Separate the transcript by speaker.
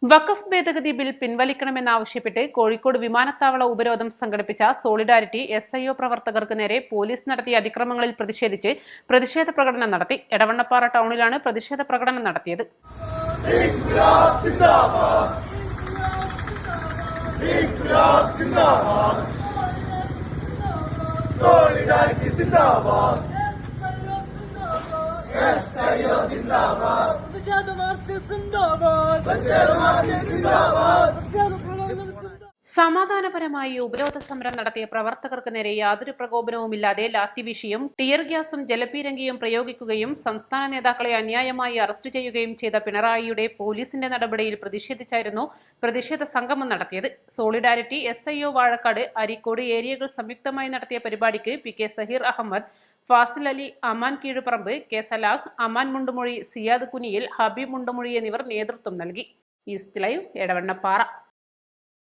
Speaker 1: വഖഫ് ഭേദഗതി ബിൽ പിൻവലിക്കണമെന്നാവശ്യപ്പെട്ട് കോഴിക്കോട് വിമാനത്താവള ഉപരോധം സംഘടിപ്പിച്ച സോളിഡാരിറ്റി SIO പ്രവർത്തകർക്ക് നേരെ പോലീസ് നടത്തിയ അതിക്രമങ്ങളിൽ പ്രതിഷേധിച്ച് പ്രതിഷേധ പ്രകടനം നടത്തി. എടവണ്ണപ്പാറ ടൗണിലാണ് പ്രതിഷേധ പ്രകടനം നടത്തിയത്. സമാധാനപരമായി ഉപരോധ സമരം നടത്തിയ പ്രവർത്തകർക്ക് നേരെ യാതൊരു പ്രകോപനവുമില്ലാതെ ലാത്തിവീശിയും ടിയർ ഗ്യാസും ജലപീരങ്കിയും പ്രയോഗിക്കുകയും സംസ്ഥാന നേതാക്കളെ അന്യായമായി അറസ്റ്റ് ചെയ്യുകയും ചെയ്ത പിണറായിയുടെ പോലീസിന്റെ നടപടിയിൽ പ്രതിഷേധിച്ചായിരുന്നു പ്രതിഷേധ സംഗമം നടത്തിയത്. സോളിഡാരിറ്റി SIO വാഴക്കാട്, അരീക്കോട് ഏരിയകൾ സംയുക്തമായി നടത്തിയ പരിപാടിക്ക് PK സഹീർ അഹമ്മദ്, ഫാസിൽ അലി, അമാൻ കീഴുപറമ്പ്, K സലാഹ്, അമാൻ മുണ്ടുമൊഴി, സിയാദ് കുനിയിൽ, ഹബീബ് മുണ്ടുമൊഴി എന്നിവർ നേതൃത്വം നൽകി. East live, Edavannappara.